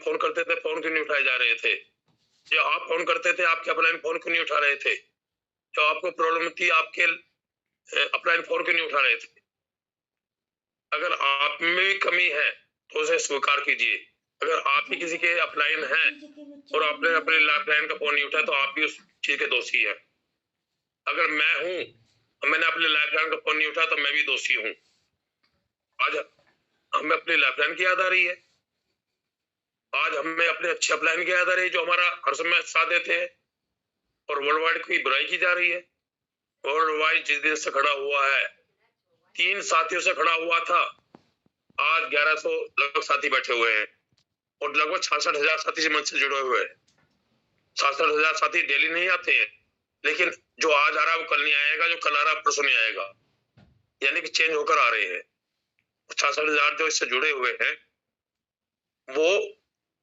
Phone करते थे phone क्यों नहीं उठाए जा रहे थे? जो आप फोन करते थे आपके अपलाइन फोन क्यों नहीं उठा रहे थे? जो आपको प्रॉब्लम थी आपके अपलाइन फोन क्यों नहीं उठा रहे थे? अगर आप में भी कमी है तो उसे स्वीकार कीजिए। अगर आप ही किसी के अपलाइन है और आपने अपने लाइफलाइन का फोन नहीं उठाया तो आप भी उस चीज के दोषी है। अगर मैं हूं मैंने अपने लाइफलाइन का फोन नहीं उठाया तो मैं भी दोषी हूं। आज हमें अपनी लाइफलाइन की याद आ रही है, आज हमें अपने अच्छे अपलाइन की याद आ रही है जो हमारा हर समय साथ देते हैं, और वर्ल्ड वाइड की बुराई की जा रही है। वर्ल्ड वाइड जिस दिन से खड़ा हुआ है 3 साथियों से खड़ा हुआ था, आज 1100 लगभग साथी बैठे हुए हैं और लगभग 66,000 साथी से मंच से जुड़े हुए हैं। 66,000 साथी डेली नहीं आते हैं, लेकिन जो आज आ रहा है वो कल नहीं आएगा, जो कल आ रहा है परसों नहीं आएगा, यानी कि चेंज होकर आ रहे हैं। 66,000 जो इससे जुड़े हुए हैं वो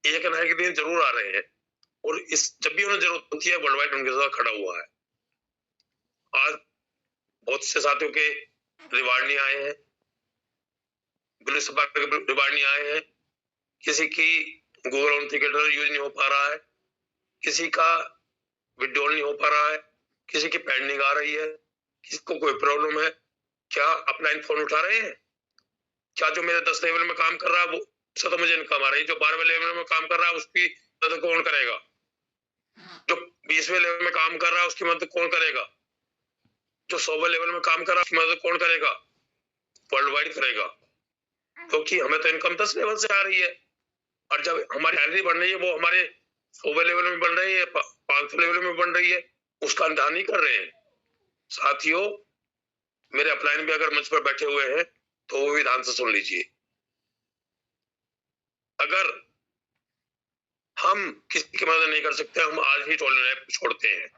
एक न एक दिन जरूर आ रहे हैं, और इस जब भी उन्हें जरूरत होती है वर्ल्ड वाइड उनके साथ खड़ा हुआ है। आज बहुत से साथियों के रिवार्ड नहीं आए हैं, पुलिस के रिवार्ड नहीं आए हैं, किसी की गूगल ऑथेंटिकेटर यूज नहीं हो पा रहा है, किसी का विड्रॉल नहीं हो पा रहा है, किसी की पेंडिंग आ रही है, किसी को कोई प्रॉब्लम है। क्या अपलाइन फोन उठा रहे हैं? क्या जो मेरे 10 लेवल में काम कर रहा है वो उससे तो मुझे इनकम आ रही है, जो 12वें लेवल में काम कर रहा है उसकी मदद कौन करेगा? जो 20वें लेवल में काम कर रहा है उसकी मदद कौन करेगा? जो 100वें लेवल में काम कर रहा है उसकी मदद कौन करेगा? वर्ल्ड वाइड करेगा, क्योंकि हमें तो इनकम 10 लेवल से आ रही है, और जब हमारी सैलरी बढ़ रही है वो हमारे 100वें लेवल में बन रही है, 500 लेवल में बन रही है, उसका ध्यान नहीं कर रहे हैं। साथियों, मेरे अपलाइन भी अगर मंच पर बैठे हुए हैं तो वो भी ध्यान से सुन लीजिए। अगर हम किसी की मदद नहीं कर सकते, हम आज ही टोल लैब छोड़ते हैं,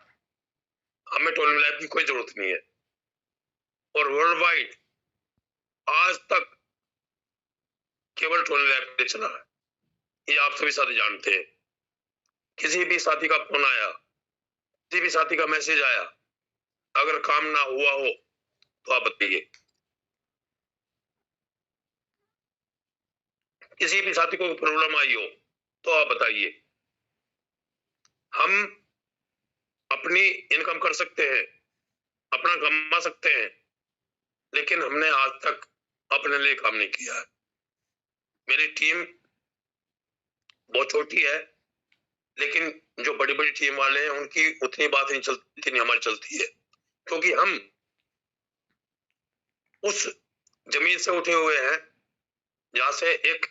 हमें टोल लैब की कोई जरूरत नहीं है। और वर्ल्ड वाइड आज तक केवल टोल लैब पे चला है, ये आप सभी साथी जानते हैं। किसी भी साथी का फोन आया, किसी भी साथी का मैसेज आया, अगर काम ना हुआ हो तो आप बताइए। किसी भी साथी को प्रॉब्लम आई हो तो आप बताइए। हम अपनी इनकम कर सकते हैं, अपना कमा सकते हैं, लेकिन हमने आज तक अपने लिए काम नहीं किया है। मेरी टीम बहुत छोटी है, लेकिन जो बड़ी बड़ी टीम वाले हैं उनकी उतनी बात नहीं चलती जितनी हमारी चलती है, क्योंकि हम उस जमीन से उठे हुए हैं जहां से एक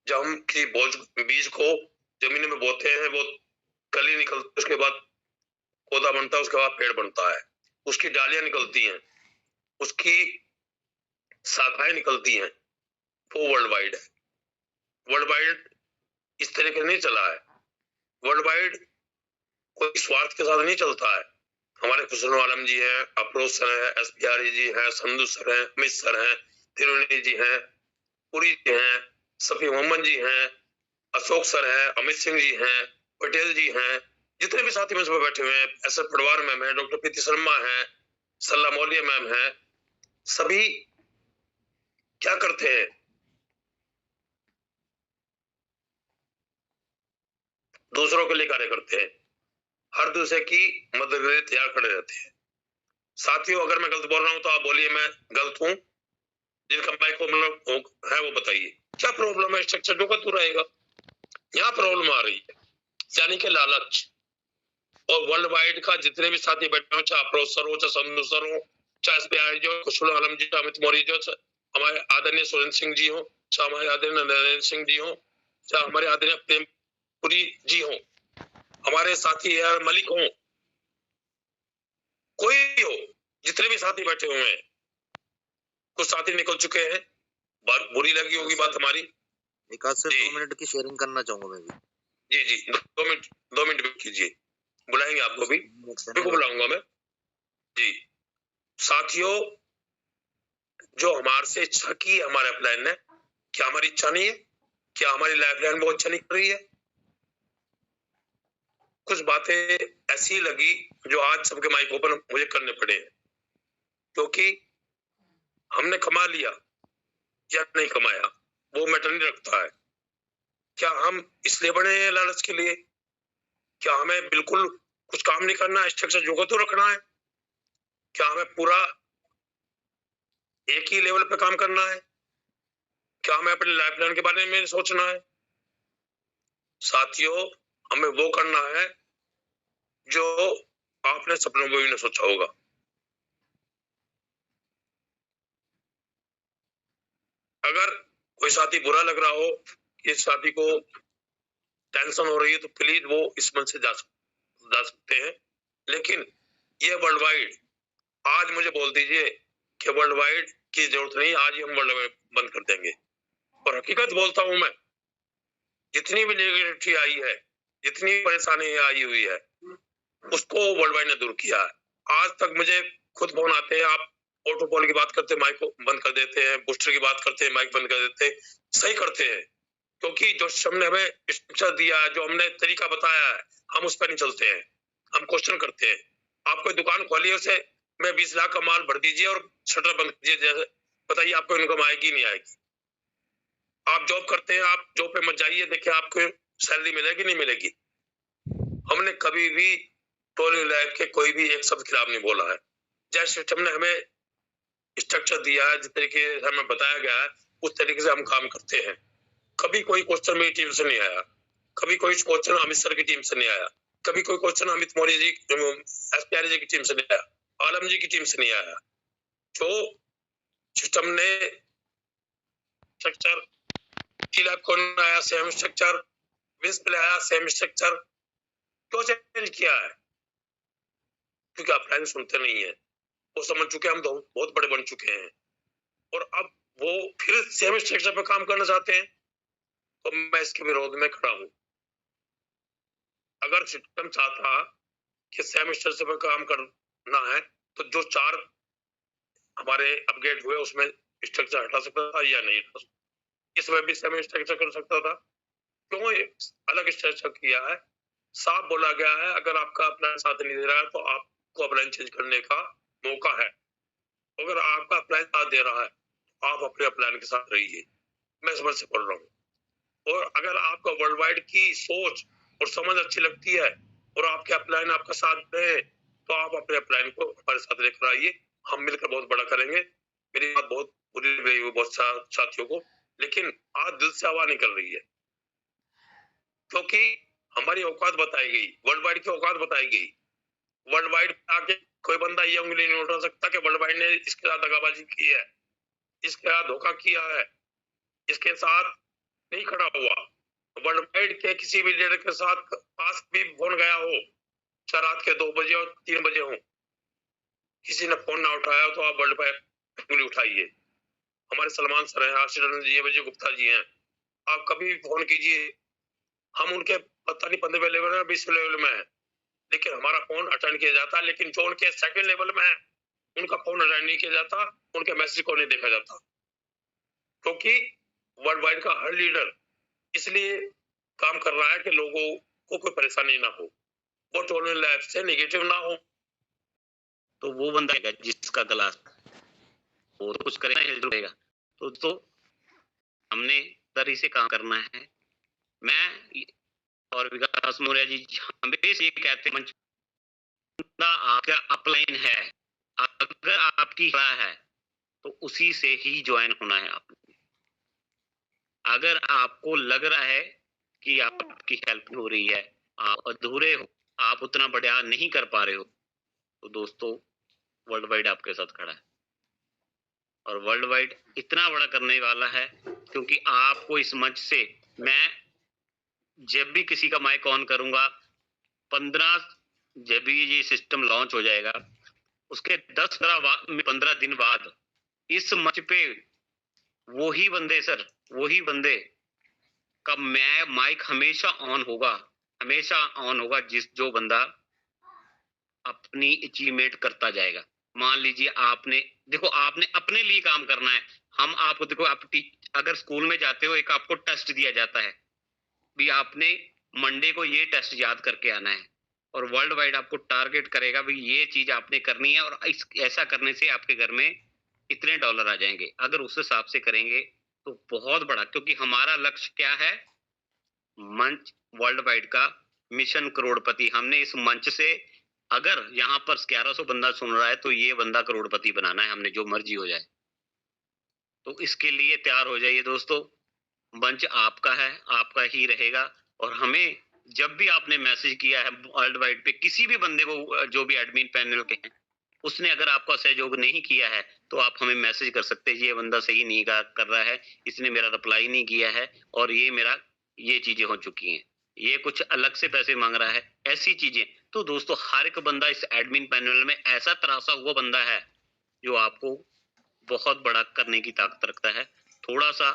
जब हम किसी बीज को जमीन में बोते हैं वो कली निकलती, उसके बाद पौधा बनता है, उसके बाद पेड़ बनता है, उसकी डालियां निकलती हैं, उसकी शाखाएं निकलती हैं, वो वर्ल्ड वाइड है। वर्ल्ड वाइड इस तरीके नहीं चला है। वर्ल्ड वाइड कोई स्वार्थ के साथ नहीं चलता है। हमारे खुशरो आलम जी हैं, अफरोज सर हैं, SPRE जी हैं, संधु सर हैं, अमित सर हैं, तिरुनी जी हैं, पुरी जी हैं, सफी मोहम्मद जी हैं, अशोक सर हैं, अमित सिंह जी हैं, पटेल जी हैं, जितने भी साथी मंच पर बैठे हुए हैं, एस पटवार मैम है, डॉक्टर प्रीति शर्मा है, सल्ला मौलिया मैम है, सभी क्या करते हैं? दूसरों के लिए कार्य करते हैं, हर दूसरे की मदद के लिए तैयार खड़े रहते हैं। साथियों, अगर मैं गलत बोल रहा हूं तो आप बोलिए मैं गलत हूं, जिनका माइक को मतलब है वो बताइए। क्या प्रॉब्लम है? स्ट्रक्चर जो का तू रहेगा, यहाँ प्रॉब्लम आ रही है, यानी कि लालच। और वर्ल्ड वाइड का जितने भी साथी बैठे हो, चाहे अफरोज सर हो, चाहे संधु सर हो, चाहे SPRE जो खुशरो आलम जी, अमित मौर्य जो, हमारे आदरणीय सुरेंद्र सिंह जी हो, चाहे हमारे आदरणीय नरेंद्र सिंह जी हो, चाहे हमारे आदरणीय प्रेमपुरी जी हो, हमारे साथी यार मलिक हो, कोई भी हो, जितने भी साथी बैठे हुए हैं, कुछ साथी निकल चुके हैं, बात बुरी लगी होगी बात हमारी। एक आध से 2 मिनट की शेयरिंग करना चाहूंगा मैं भी। जी 2 मिनट कीजिए, बुलाएंगे आपको भी, बिल्कुल बुलाऊंगा मैं जी। साथियों, जो हमारे से इच्छा की है हमारे अपलाइन ने, क्या हमारी इच्छा नहीं है? क्या हमारी लाइफलाइन बहुत अच्छा नहीं कर रही है? कुछ बातें ऐसी लगी जो आज सबके माइक ओपन मुझे करने पड़े हैं, क्योंकि हमने कमा लिया या नहीं कमाया वो मैटर नहीं रखता है। क्या हम इसलिए बने हैं लालच के लिए? क्या हमें बिल्कुल कुछ काम नहीं करना है, स्ट्रक्चर जो को तो रखना है? क्या हमें पूरा एक ही लेवल पे काम करना है? क्या हमें अपने लाइफ प्लान के बारे में सोचना है? साथियों, हमें वो करना है जो आपने सपनों में भी न सोचा होगा। अगर कोई साथी बुरा लग रहा हो, इस साथी को टेंशन हो रही है, तो प्लीज वो इस मन से जा सकते हैं। लेकिन ये वर्ल्ड वाइड, आज मुझे बोल दीजिए कि वर्ल्ड वाइड की जरूरत नहीं, आज ही हम वर्ल्ड वाइड बंद कर देंगे। और हकीकत बोलता हूं मैं, जितनी भी नेगेटिविटी आई है, जितनी परेशानी आई हुई है, उसको वर्ल्ड वाइड ने दूर किया है। आज तक मुझे खुद फोन आते हैं, आप ऑटोकॉल की बात करते हैं माइक को बंद कर देते हैं, बूस्टर की बात करते हैं माइक बंद कर देते हैं। सही करते हैं, क्योंकि जो हमने हमें स्ट्रक्चर दिया है, जो हमने तरीका बताया है, हम उस पर नहीं चलते हैं, हम क्वेश्चन करते हैं। आप कोई दुकान खोलिए, उसे मैं 20 लाख का माल भर दीजिए और शटर बंद कीजिए, जैसे बताइए आपको इनकम आएगी नहीं आएगी? आप जॉब करते हैं, आप जॉब पे मत जाइए, देखिए आपको सैलरी मिलेगी नहीं मिलेगी। हमने कभी भी टोली लाइफ के कोई भी एक शब्द खिलाफ नहीं बोला है। जैसे सिस्टम ने हमें स्ट्रक्चर दिया है, जिस तरीके से हमें बताया गया है, उस तरीके से हम काम करते हैं। कभी कोई क्वेश्चन मेरी टीम से नहीं आया, कभी कोई क्वेश्चन अमित सर की टीम से नहीं आया, कभी कोई क्वेश्चन अमित मौर्य जी, एसपीआर जी की टीम से नहीं आया, आलम जी की टीम से नहीं आया। जो सिस्टम ने स्ट्रक्चर आया, सेम स्ट्रक्चर, विस्प आया, सेम स्ट्रक्चर, क्यों चेंज किया है? क्योंकि आप प्लान सुनते नहीं है। वो समझ चुके हम तो बहुत बड़े बन चुके हैं, और अब वो फिर सेम स्ट्रक्चर पे काम करना चाहते हैं, तो मैं इसके विरोध में खड़ा हूं। अगर सिस्टम चाहता कि सेम स्ट्रक्चर पे काम करना है, तो जो 4 हमारे अपग्रेड हुए उसमें स्ट्रक्चर हटा सकता था या नहीं हटा सकता? इसमें भी सेम स्ट्रक्चर कर सकता था। क्यों अलग स्ट्रक्चर किया है? साफ बोला गया है, अगर आपका प्लान साथ नहीं दे रहा है तो आपको प्लान चेंज करने का मौका है। अगर आपका प्लान साथ दे रहा है, आप अपने प्लान के साथ रहिए। मैं समझ से पढ़ रहा हूँ। और अगर आपको वर्ल्ड वाइड की सोच और समझ अच्छी लगती है और आपके प्लान आपका साथ दे, तो आप अपने प्लान को हमारे साथ लेकर आइए, हम मिलकर बहुत बड़ा करेंगे। मेरी बात बहुत बुरी लग रही है बहुत साथियों को, लेकिन आज दिल से आवाज निकल रही है, क्योंकि हमारी औकात बताई गई, वर्ल्ड वाइड की औकात बताई गई। वर्ल्ड वाइड आके कोई बंदा ये उंगली नहीं उठा सकता कि वर्ल्ड वाइड ने इसके साथ दगाबाजी की है, इसके साथ धोखा किया है, इसके साथ नहीं खड़ा हुआ। वर्ल्ड वाइड के किसी भी लीडर के साथ पास भी फोन गया हो, चाहे रात के 2 बजे और 3 बजे हो, किसी ने फोन ना उठाया तो आप वर्ल्ड वाइड उंगली उठाइए। हमारे सलमान सर हैं, आशीष जी, विजय गुप्ता जी हैं, आप कभी भी फोन कीजिए, हम उनके पता नहीं 15वें लेवल में 20वें लेवल में है, लेकिन हमारा फोन अटेंड किया जाता है। लेकिन जो उनके सेकंड लेवल में है, उनका फोन अटेंड नहीं किया जाता, उनके मैसेज को नहीं देखा जाता, क्योंकि वर्ल्ड वाइड का हर लीडर इसलिए काम कर रहा है कि लोगों को कोई परेशानी ना हो, वो टोल लाइफ से नेगेटिव ना हो। तो वो बंदा है जिसका गला वो तो कुछ करेगा, तो हमने तरी से काम करना है। मैं और विकास मौर्य जी हमेशा ये कहते हैं, आपका अपलाइन है, अगर आपकी है तो उसी से ही ज्वाइन होना है आपने। अगर आपको लग रहा है कि आपकी हेल्प हो रही है, आप अधूरे हो, आप उतना बढ़िया नहीं कर पा रहे हो, तो दोस्तों वर्ल्ड वाइड आपके साथ खड़ा है, और वर्ल्ड वाइड इतना बड़ा करने वाला है, क्योंकि आपको इस मंच से मैं जब भी किसी का माइक ऑन करूंगा, 15 जब भी ये सिस्टम लॉन्च हो जाएगा, उसके 10-15 दिन बाद इस मंच पे वही बंदे का माइक हमेशा ऑन होगा, जो बंदा अपनी अचीवमेंट करता जाएगा। मान लीजिए आपने अपने लिए काम करना है। हम आपको देखो, आप अगर स्कूल में जाते हो, एक आपको टेस्ट दिया जाता है भी आपने मंडे को ये टेस्ट याद करके आना है, और वर्ल्ड वाइड आपको टारगेट करेगा भी ये चीज आपने करनी है, और ऐसा करने से आपके घर में इतने डॉलर आ जाएंगे। अगर उस हिसाब से करेंगे तो बहुत बड़ा, क्योंकि हमारा लक्ष्य क्या है मंच वर्ल्ड वाइड का मिशन करोड़पति, हमने इस मंच से अगर यहाँ पर 1100 बंदा सुन रहा है तो ये बंदा करोड़पति बनाना है हमने, जो मर्जी हो जाए। तो इसके लिए तैयार हो जाइए दोस्तों, मंच आपका है, आपका ही रहेगा। और हमें जब भी आपने मैसेज किया है वर्ल्ड वाइड पे किसी भी बंदे को, जो भी एडमिन पैनल के हैं, उसने अगर आपका सहयोग नहीं किया है तो आप हमें मैसेज कर सकते हैं, ये बंदा सही नहीं कर रहा है, इसने मेरा रिप्लाई नहीं किया है और ये चीजें हो चुकी हैं, ये कुछ अलग से पैसे मांग रहा है, ऐसी चीजें। तो दोस्तों हर एक बंदा इस एडमिन पैनल में ऐसा तरासा हुआ बंदा है जो आपको बहुत बड़ा करने की ताकत रखता है। थोड़ा सा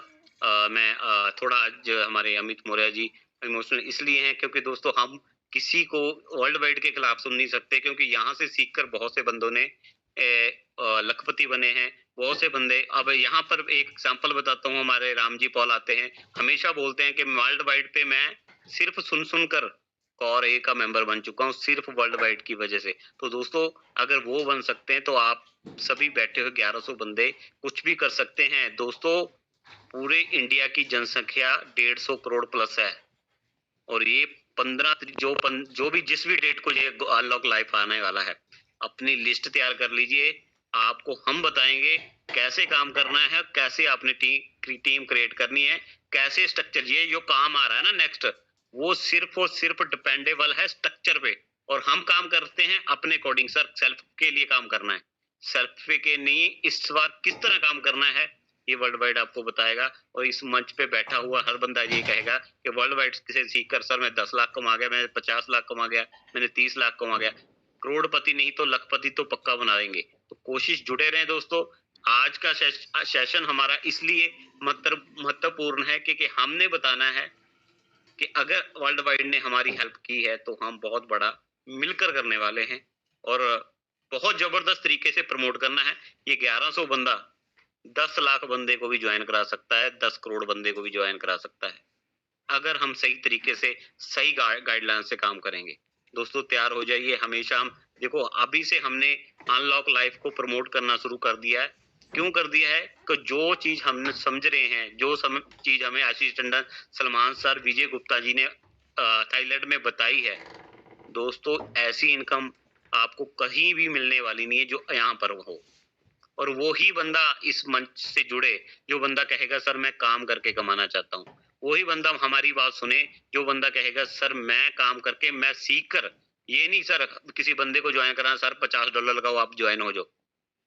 थोड़ा आज हमारे अमित मौर्य जी इमोशनल इसलिए हैं क्योंकि दोस्तों हम किसी को वर्ल्ड वाइड के खिलाफ सुन नहीं सकते, क्योंकि यहाँ से सीखकर बहुत से बंदों ने लखपति बने हैं, बहुत से बंदे। अब यहाँ पर एक एग्जांपल बताता हूँ, हमारे राम जी पॉल आते हैं, हमेशा बोलते हैं कि वर्ल्ड वाइड पे मैं सिर्फ सुन कर कौर ए का मेंबर बन चुका हूँ, सिर्फ वर्ल्ड वाइड की वजह से। तो दोस्तों अगर वो बन सकते हैं तो आप सभी बैठे हुए 1100 बंदे कुछ भी कर सकते हैं। दोस्तों पूरे इंडिया की जनसंख्या 150 करोड़ प्लस है और ये 15 जो भी जिस भी डेट को ये अनलॉक लाइफ आने वाला है, अपनी लिस्ट तैयार कर लीजिए। आपको हम बताएंगे कैसे काम करना है, कैसे आपने टीम क्रिएट करनी है, कैसे स्ट्रक्चर, ये जो काम आ रहा है ना नेक्स्ट, वो सिर्फ और सिर्फ डिपेंडेबल है स्ट्रक्चर पे। और हम काम करते हैं अपने अकॉर्डिंग। सर सेल्फ के लिए काम करना है, सेल्फ के नहीं, इस बार किस तरह काम करना है ये वर्ल्ड वाइड आपको बताएगा। और इस मंच पे बैठा हुआ हर बंदा ये कहेगा कि वर्ल्ड वाइड से सीखकर सर मैं 10 लाख कमा गया, मैं 50 लाख कमा गया, मैंने 30 लाख कमा गया। करोड़पति नहीं तो लखपति तो पक्का बना देंगे। तो कोशिश जुड़े रहें दोस्तों। आज का सेशन हमारा इसलिए महत्वपूर्ण है क्योंकि हमने बताना है कि अगर वर्ल्ड वाइड ने हमारी हेल्प की है तो हम बहुत बड़ा मिलकर करने वाले हैं और बहुत जबरदस्त तरीके से प्रमोट करना है। ये 1100 बंदा 10 लाख बंदे को भी ज्वाइन करा सकता है, 10 करोड़ बंदे को भी ज्वाइन करा सकता है, अगर हम सही तरीके से सही गाइडलाइन से काम करेंगे। दोस्तों तैयार हो जाइए। हमेशा हम देखो, अभी से हमने अनलॉक लाइफ को प्रमोट करना शुरू कर दिया है। क्यों कर दिया है कि जो चीज हम समझ रहे हैं, जो चीज हमें आशीष टंडन, सलमान सर, विजय गुप्ता जी ने थाईलैंड में बताई है, दोस्तों ऐसी इनकम आपको कहीं भी मिलने वाली नहीं है जो यहाँ पर हो। और वो ही बंदा इस मंच से जुड़े जो बंदा कहेगा सर मैं काम करके कमाना चाहता हूँ, वही बंदा हमारी बात सुने जो बंदा कहेगा सर मैं काम करके, मैं सीख कर, ये नहीं सर किसी बंदे को ज्वाइन कराना, सर $50 लगाओ आप ज्वाइन हो जाओ।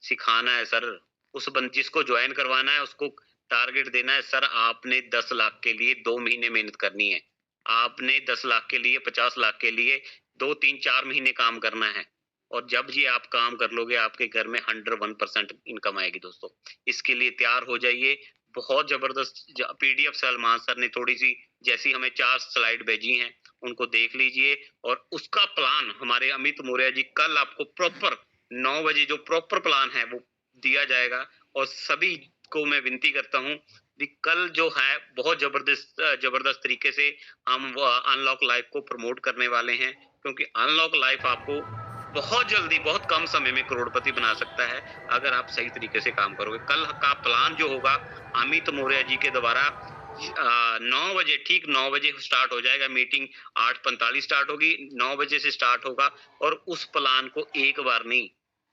सिखाना है सर, उस जिसको ज्वाइन करवाना है उसको टारगेट देना है, सर आपने 10 लाख के लिए 2 महीने मेहनत करनी है, आपने 10 लाख के लिए, 50 लाख के लिए 2, 3, 4 महीने काम करना है। और जब ये आप काम कर लोगे आपके घर में 101% इनकम आएगी दोस्तों। इसके लिए तैयार हो जाइए। बहुत जबरदस्त पीडीएफ सलमान सर ने थोड़ी सी जैसी हमें 4 स्लाइड भेजी हैं उनको देख लीजिए और उसका प्लान हमारे अमित मौर्य जी कल आपको प्रॉपर 9 बजे जो प्रॉपर प्लान है वो दिया जाएगा। और सभी को मैं विनती करता हूँ कि कल जो है बहुत जबरदस्त तरीके से हम अनलॉक लाइफ को प्रमोट करने वाले हैं, क्योंकि अनलॉक लाइफ आपको बहुत जल्दी बहुत कम समय में करोड़पति बना सकता है अगर आप सही तरीके से काम करोगे। कल का प्लान जो होगा अमित मौर्य जी के द्वारा 9 बजे, ठीक 9 बजे स्टार्ट हो जाएगा मीटिंग, 8:45 स्टार्ट होगी, 9 बजे से स्टार्ट होगा। और उस प्लान को एक बार नहीं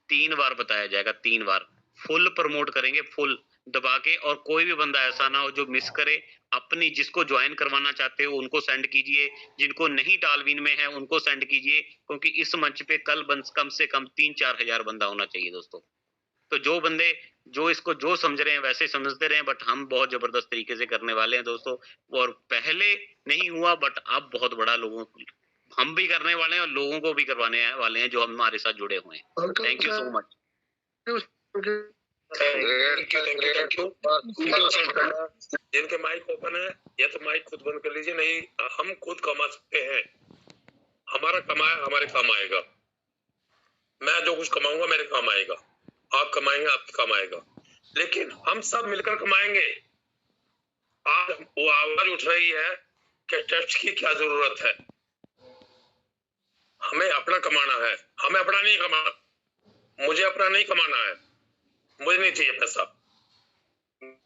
3 बार बताया जाएगा, 3 बार फुल प्रमोट करेंगे, फुल दबा के। और कोई भी बंदा ऐसा ना हो जो मिस करे। अपनी जिसको ज्वाइन करवाना चाहते हो उनको सेंड कीजिए, जिनको नहीं टालवीन में है उनको सेंड कीजिए, क्योंकि इस मंच पे कल कम से कम 3-4 हजार बंदा होना चाहिए दोस्तों। तो जो बंदे जो इसको जो समझ रहे हैं वैसे समझते रहे, बट हम बहुत जबरदस्त तरीके से करने वाले हैं दोस्तों। और पहले नहीं हुआ बट अब बहुत बड़ा लोगों हम भी करने वाले हैं और लोगों को भी करवाने वाले हैं जो हमारे साथ जुड़े हुए हैं। Thank you so much. Thank you. जिनके माइक ओपन है या तो माइक खुद बंद कर लीजिए, नहीं हम खुद कमा सकते हैं, हमारा कमाया हमारे काम आएगा। मैं जो कुछ कमाऊंगा मेरे काम आएगा, आप कमाएंगे आपके काम आएगा, लेकिन हम सब मिलकर कमाएंगे। आज वो आवाज उठ रही है कि टेस्ट की क्या जरूरत है, हमें अपना कमाना है, हमें अपना नहीं कमाना, मुझे अपना नहीं कमाना है, मुझे नहीं चाहिए पैसा।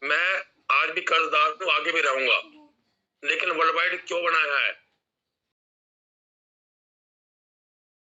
मैं आज भी कर्जदार हूं, आगे भी रहूंगा, लेकिन वर्ल्ड वाइड क्यों बनाया है?